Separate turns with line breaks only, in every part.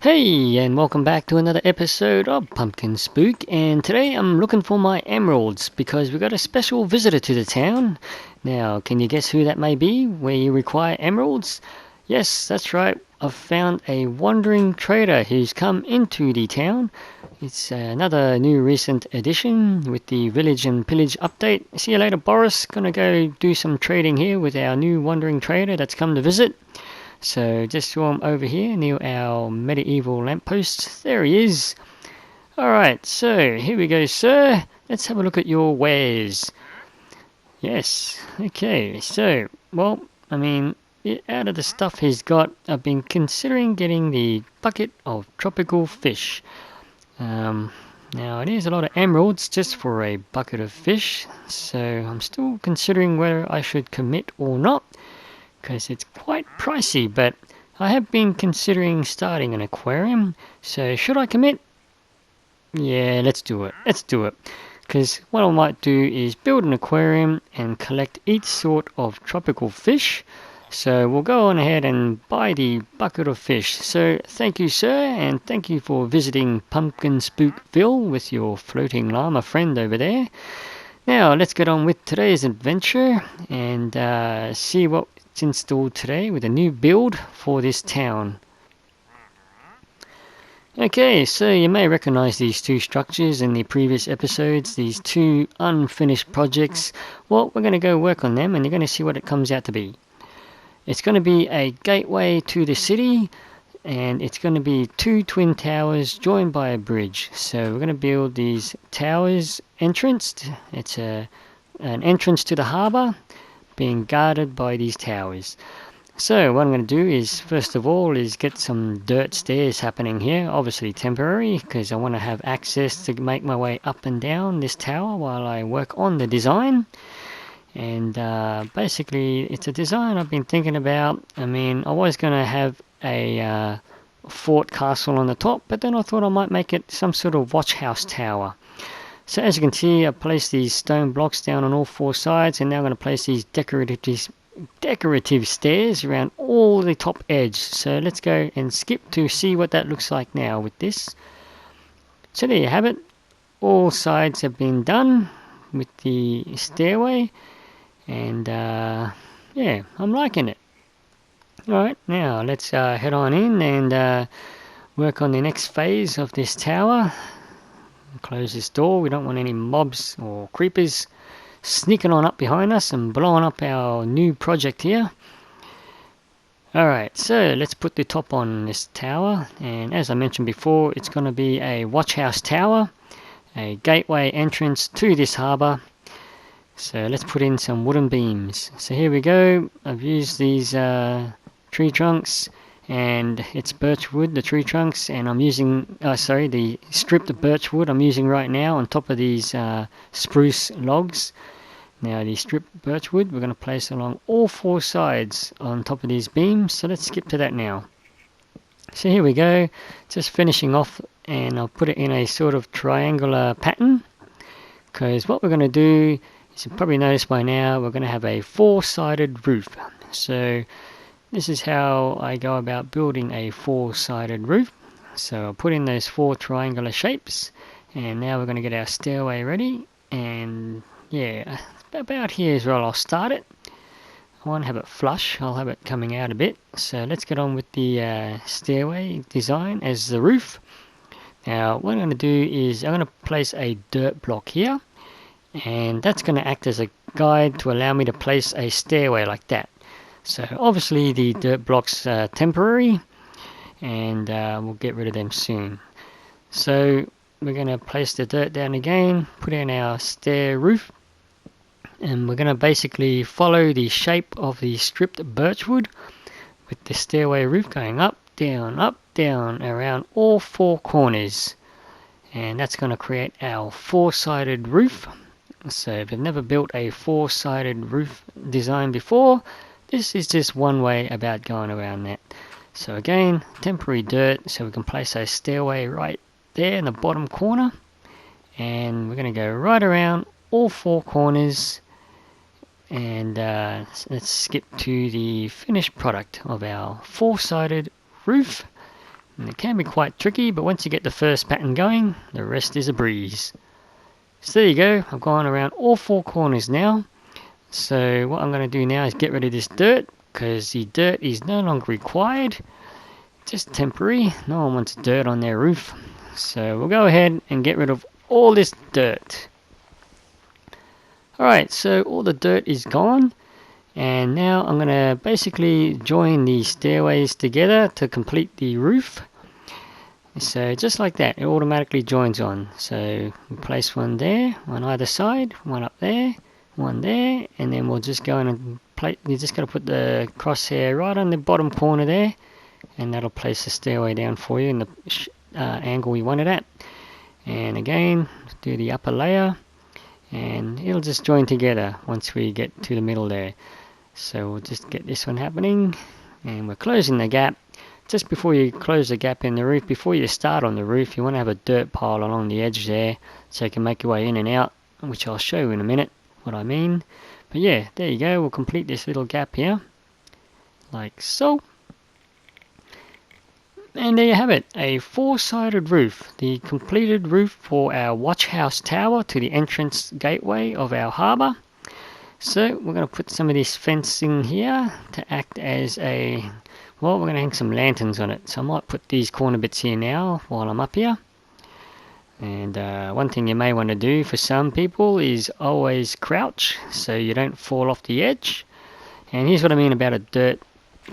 Hey, and welcome back to another episode of Pumpkin Spook. And today I'm looking for my emeralds because we've got a special visitor to the town. Now, can you guess who that may be? Where you require emeralds? Yes, that's right. I've found a wandering trader who's come into the town. It's another new recent addition with the Village and Pillage update. See you later, Boris. Gonna go do some trading here with our new wandering trader that's come to visit. So just saw him over here near our medieval lamppost. There he is. Alright, so here we go, sir. Let's have a look at your wares. Yes, okay, so, well, out of the stuff he's got, I've been considering getting the bucket of tropical fish. Now, it is a lot of emeralds just for a bucket of fish, so I'm still considering whether I should commit or not, because it's quite pricey, but I have been considering starting an aquarium, so should I commit? Yeah, let's do it. Because what I might do is build an aquarium and collect each sort of tropical fish. So we'll go on ahead and buy the bucket of fish. So thank you, sir, and thank you for visiting Pumpkinspookville with your floating llama friend over there. Now let's get on with today's adventure and see what's installed today with a new build for this town. Okay, so you may recognize these two structures in the previous episodes, these two unfinished projects. Well, we're going to go work on them and you're going to see what it comes out to be. It's going to be a gateway to the city, and it's going to be two twin towers joined by a bridge. So we're going to build these towers entranced. It's an entrance to the harbour being guarded by these towers. So what I'm going to do is, first of all, is get some dirt stairs happening here, obviously temporary, because I want to have access to make my way up and down this tower while I work on the design. And basically, it's a design I've been thinking about. I was going to have a fort castle on the top, but then I thought I might make it some sort of watch house tower. So as you can see, I placed these stone blocks down on all four sides, and now I'm going to place these decorative stairs around all the top edge. So let's go and skip to see what that looks like now with this. So there you have it. All sides have been done with the stairway, and yeah, I'm liking it. Alright, now let's head on in and work on the next phase of this tower. Close this door. We don't want any mobs or creepers sneaking on up behind us and blowing up our new project here. Alright, so let's put the top on this tower, and as I mentioned before, it's going to be a watch house tower, a gateway entrance to this harbour. So let's put in some wooden beams. So here we go. I've used these tree trunks, and it's birch wood, the tree trunks, and I'm using the stripped birch wood I'm using right now on top of these spruce logs. Now the stripped birch wood we're going to place along all four sides on top of these beams, so let's skip to that now. So here we go, just finishing off, and I'll put it in a sort of triangular pattern, because what we're going to do, as you probably noticed by now, we're going to have a four-sided roof. So this is how I go about building a four-sided roof. So I'll put in those four triangular shapes, and now we're going to get our stairway ready, and yeah, about here as well I'll start it. I won't have it flush, I'll have it coming out a bit. So let's get on with the stairway design as the roof. Now what I'm going to do is I'm going to place a dirt block here, and that's going to act as a guide to allow me to place a stairway like that. So obviously the dirt blocks are temporary, and we'll get rid of them soon. So we're going to place the dirt down again, put in our stair roof, and we're going to basically follow the shape of the stripped birchwood with the stairway roof going up, down, around all four corners. And that's going to create our four-sided roof. So if you've never built a four-sided roof design before, this is just one way about going around that. So again, temporary dirt, so we can place a stairway right there in the bottom corner, and we're going to go right around all four corners, and let's skip to the finished product of our four-sided roof. And it can be quite tricky, but once you get the first pattern going, the rest is a breeze. So there you go, I've gone around all 4 corners now. So what I'm going to do now is get rid of this dirt, because the dirt is no longer required. Just temporary, no one wants dirt on their roof. So we'll go ahead and get rid of all this dirt. Alright, so all the dirt is gone. And now I'm going to basically join the stairways together to complete the roof. So just like that, it automatically joins on. So we place one there, one either side, one up there, one there, and then we'll just go in and you just got to put the crosshair right on the bottom corner there, and that'll place the stairway down for you in the angle we want it at. And again, do the upper layer, and it'll just join together once we get to the middle there. So we'll just get this one happening, and we're closing the gap. Just before you close the gap in the roof, before you start on the roof, you want to have a dirt pile along the edge there, so you can make your way in and out, which I'll show you in a minute what I mean. But yeah, there you go, we'll complete this little gap here, like so. And there you have it, a 4-sided roof, the completed roof for our watch house tower to the entrance gateway of our harbour. So we're going to put some of this fencing here to act as a, well, we're going to hang some lanterns on it. So I might put these corner bits here now while I'm up here. And one thing you may want to do for some people is always crouch so you don't fall off the edge. And here's what I mean about a dirt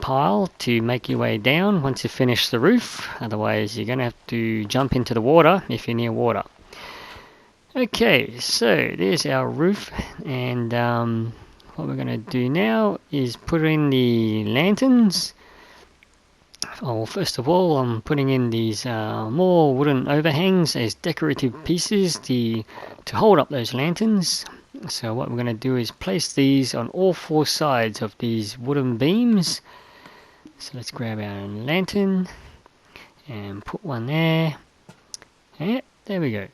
pile to make your way down once you finish the roof. Otherwise you're going to have to jump into the water if you're near water. Okay, so there's our roof, and what we're going to do now is put in the lanterns. Oh, first of all, I'm putting in these more wooden overhangs as decorative pieces to hold up those lanterns. So what we're going to do is place these on all 4 sides of these wooden beams. So let's grab our lantern and put one there. Yeah, there we go.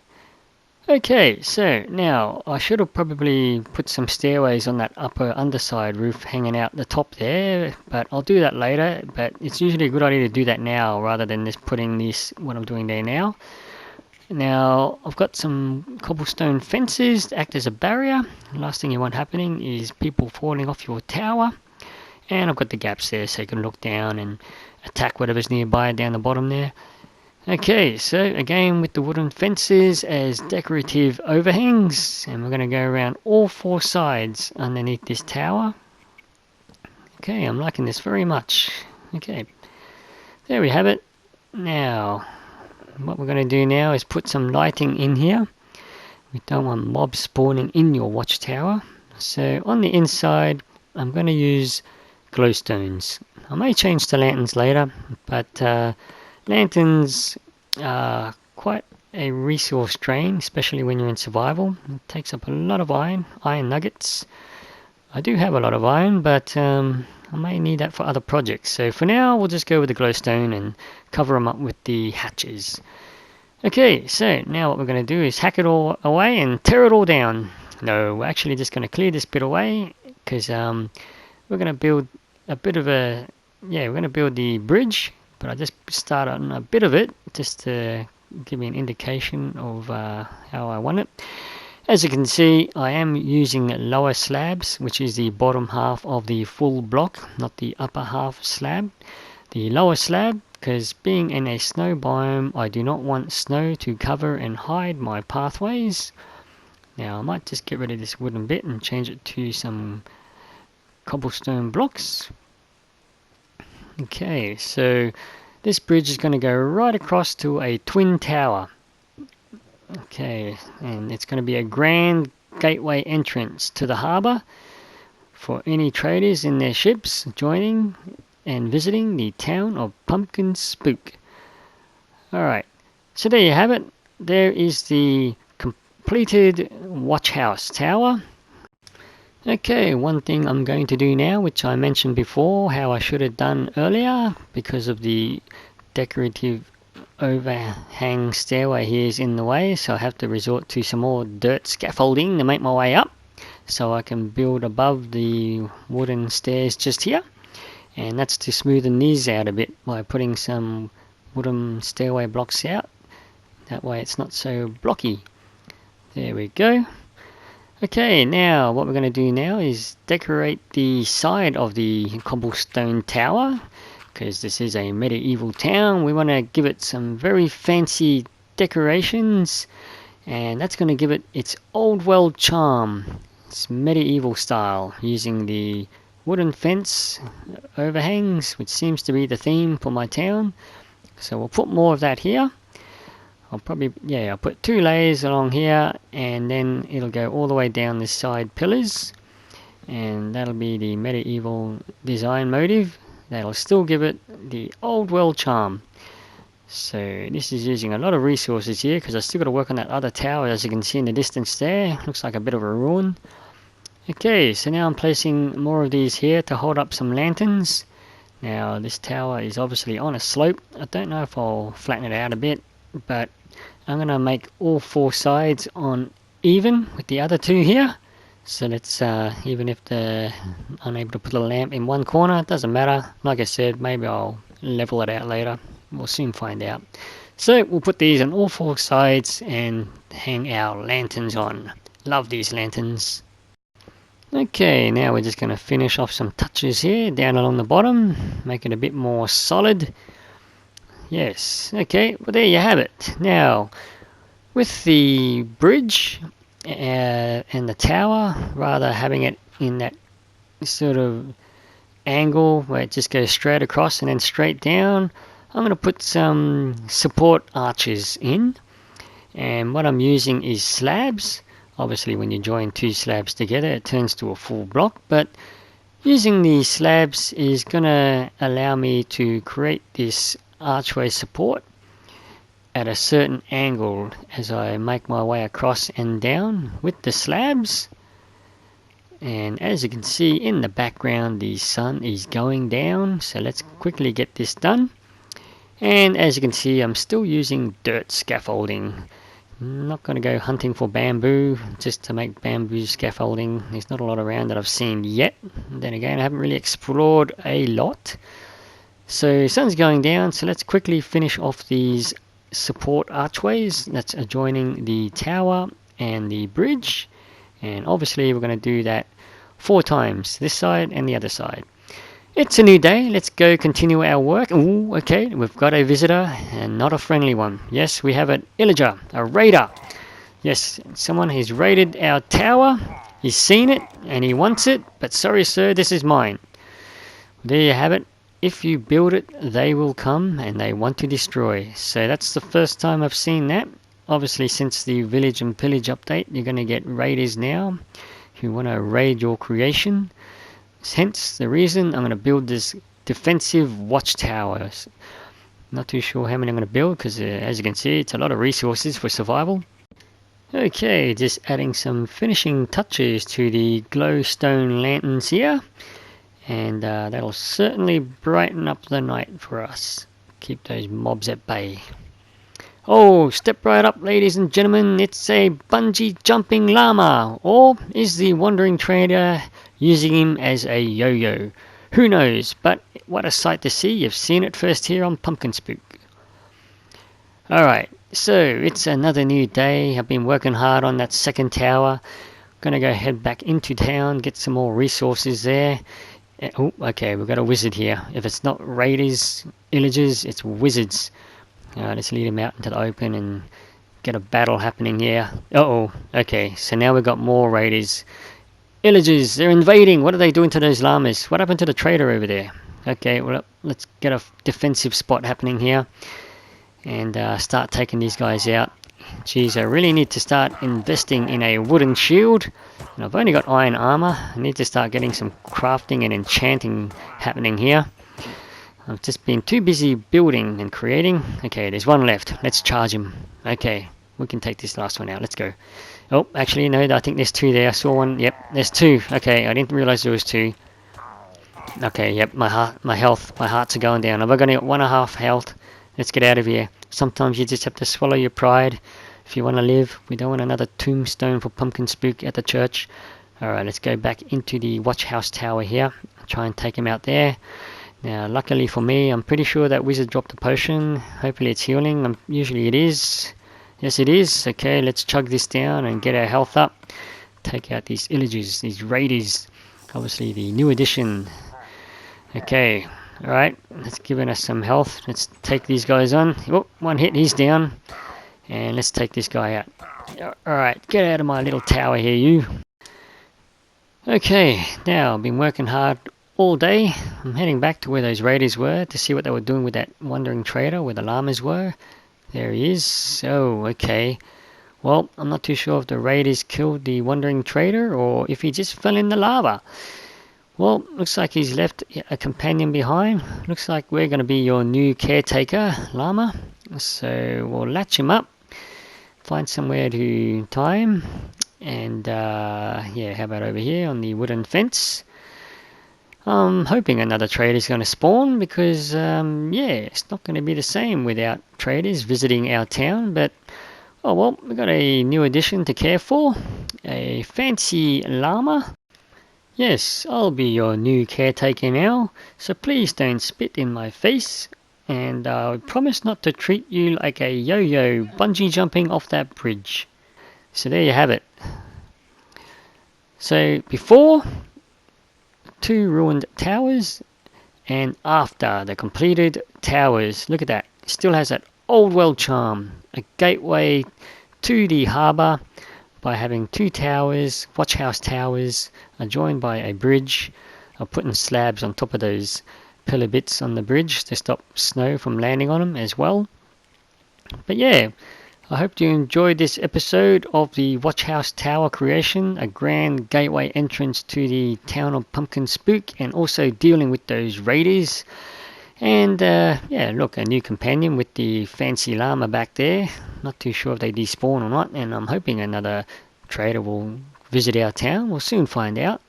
Okay, so now I should have probably put some stairways on that upper underside roof hanging out the top there, but I'll do that later. But it's usually a good idea to do that now rather than just putting this, what I'm doing there now. Now I've got some cobblestone fences to act as a barrier. The last thing you want happening is people falling off your tower. And I've got the gaps there so you can look down and attack whatever's nearby down the bottom there. Okay, so again with the wooden fences as decorative overhangs, and we're going to go around all 4 sides underneath this tower. Okay, I'm liking this very much. Okay, there we have it. Now, what we're going to do now is put some lighting in here. We don't want mobs spawning in your watchtower. So on the inside, I'm going to use glowstones. I may change to lanterns later, but lanterns are quite a resource drain, especially when you're in survival. It takes up a lot of iron nuggets. I do have a lot of iron, but I may need that for other projects. So for now, we'll just go with the glowstone and cover them up with the hatches. Okay, so now what we're going to do is hack it all away and tear it all down. No, we're actually just going to clear this bit away, because we're going to build a bit of a, we're going to build the bridge. But I just start on a bit of it just to give me an indication of how I want it. As you can see, I am using lower slabs, which is the bottom half of the full block, not the upper half slab. The lower slab, because being in a snow biome, I do not want snow to cover and hide my pathways. Now I might just get rid of this wooden bit and change it to some cobblestone blocks. Okay, so this bridge is going to go right across to a twin tower. Okay, and it's going to be a grand gateway entrance to the harbour for any traders in their ships joining and visiting the town of PumkinSpook. Alright, so there you have it. There is the completed watch house tower. Okay, one thing I'm going to do now, which I mentioned before, how I should have done earlier, because of the decorative overhang stairway here is in the way, so I have to resort to some more dirt scaffolding to make my way up, so I can build above the wooden stairs just here. And that's to smoothen these out a bit by putting some wooden stairway blocks out. That way it's not so blocky. There we go. Okay, now what we're going to do now is decorate the side of the cobblestone tower, because this is a medieval town. We want to give it some very fancy decorations, and that's going to give it its old world charm. It's medieval style, using the wooden fence overhangs, which seems to be the theme for my town. So we'll put more of that here. I'll put 2 layers along here, and then it'll go all the way down this side pillars, and that'll be the medieval design motive. That'll still give it the old world charm. So this is using a lot of resources here, because I've still got to work on that other tower, as you can see in the distance there. Looks like a bit of a ruin. Okay, so now I'm placing more of these here to hold up some lanterns. Now this tower is obviously on a slope. I don't know if I'll flatten it out a bit, but I'm going to make all 4 sides on even with the other 2 here. So let's, even if they're unable to put a lamp in one corner, it doesn't matter. Like I said, maybe I'll level it out later. We'll soon find out. So we'll put these on all 4 sides and hang our lanterns on. Love these lanterns. Okay, now we're just going to finish off some touches here down along the bottom, make it a bit more solid. Yes, okay, well there you have it. Now, with the bridge and the tower, rather having it in that sort of angle where it just goes straight across and then straight down, I'm going to put some support arches in. And what I'm using is slabs. Obviously when you join 2 slabs together it turns to a full block, but using the slabs is going to allow me to create this archway support at a certain angle as I make my way across and down with the slabs. And as you can see in the background, the sun is going down, so let's quickly get this done. And as you can see, I'm still using dirt scaffolding. I'm not going to go hunting for bamboo just to make bamboo scaffolding. There's not a lot around that I've seen yet. And then again, I haven't really explored a lot. So sun's going down, so let's quickly finish off these support archways that's adjoining the tower and the bridge. And obviously we're going to do that 4 times, this side and the other side. It's a new day, let's go continue our work. Ooh, okay, we've got a visitor, and not a friendly one. Yes, we have an illager, a raider. Yes, someone has raided our tower. He's seen it and he wants it, but sorry sir, this is mine. There you have it. If you build it, they will come and they want to destroy. So that's the first time I've seen that. Obviously since the Village and Pillage update, you're going to get raiders now who want to raid your creation. Hence the reason I'm going to build this defensive watchtower. Not too sure how many I'm going to build, because as you can see, it's a lot of resources for survival. Okay, just adding some finishing touches to the glowstone lanterns here. And that'll certainly brighten up the night for us. Keep those mobs at bay. Oh, step right up, ladies and gentlemen. It's a bungee jumping llama. Or is the wandering trader using him as a yo-yo? Who knows? But what a sight to see. You've seen it first here on PumkinSpook. Alright, so it's another new day. I've been working hard on that second tower. Gonna go head back into town, get some more resources there. Oh, okay, we've got a wizard here. If it's not raiders, illagers, it's wizards. Let's lead them out into the open and get a battle happening here. Uh-oh, okay, so now we've got more raiders. Illagers, they're invading. What are they doing to those llamas? What happened to the trader over there? Okay, well, let's get a defensive spot happening here and start taking these guys out. Geez, I really need to start investing in a wooden shield. And I've only got iron armor. I need to start getting some crafting and enchanting happening here. I've just been too busy building and creating. Okay, there's one left. Let's charge him. Okay, we can take this last one out. Let's go. Oh, actually, no, I think there's 2 there. I saw one. Yep, there's 2. Okay, I didn't realize there was 2. Okay, yep, my hearts are going down. I've only got 1.5 health. Let's get out of here. Sometimes you just have to swallow your pride if you want to live. We don't want another tombstone for PumkinSpook at the church. Alright, let's go back into the watch house tower here. Try and take him out there. Now, luckily for me, I'm pretty sure that wizard dropped a potion. Hopefully it's healing. Usually it is. Yes, it is. Okay, let's chug this down and get our health up. Take out these illagers, these raiders. Obviously the new addition. Okay, alright, that's giving us some health. Let's take these guys on. Oh, one hit, he's down. And let's take this guy out. Alright, get out of my little tower here, you. Okay, now I've been working hard all day. I'm heading back to where those raiders were to see what they were doing with that wandering trader, where the llamas were. There he is. Oh, okay. Well, I'm not too sure if the raiders killed the wandering trader or if he just fell in the lava. Well, looks like he's left a companion behind. Looks like we're going to be your new caretaker, Lama. So we'll latch him up, find somewhere to tie him, and yeah, how about over here on the wooden fence? I'm hoping another trader is going to spawn because, yeah, it's not going to be the same without traders visiting our town. But, oh well, we've got a new addition to care for, a fancy llama. Yes, I'll be your new caretaker now, so please don't spit in my face, and I promise not to treat you like a yo-yo bungee jumping off that bridge. So there you have it. So before, 2 ruined towers, and after the completed towers, look at that, it still has that old world charm, a gateway to the harbour by having 2 towers, watch house towers, are joined by a bridge. I'm putting slabs on top of those pillar bits on the bridge to stop snow from landing on them as well. But yeah, I hope you enjoyed this episode of the Watch House Tower creation, a grand gateway entrance to the town of PumkinSpook, and also dealing with those raiders. And yeah, look, a new companion with the fancy llama back there. Not too sure if they despawn or not, and I'm hoping another trader will visit our town. We'll soon find out.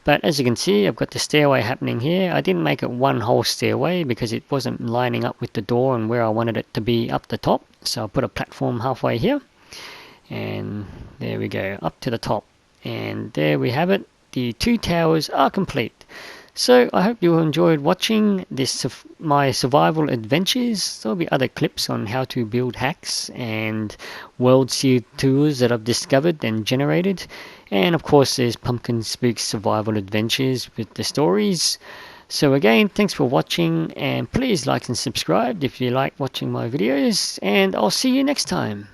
But as you can see, I've got the stairway happening here. I didn't make it one whole stairway because it wasn't lining up with the door and where I wanted it to be up the top. So I put a platform halfway here. And there we go, up to the top. And there we have it. The 2 towers are complete. So I hope you enjoyed watching this my survival adventures. There'll be other clips on how to build hacks and world seed tours that I've discovered and generated. And of course there's PumkinSpook's survival adventures with the stories. So again, thanks for watching, and please like and subscribe if you like watching my videos, and I'll see you next time.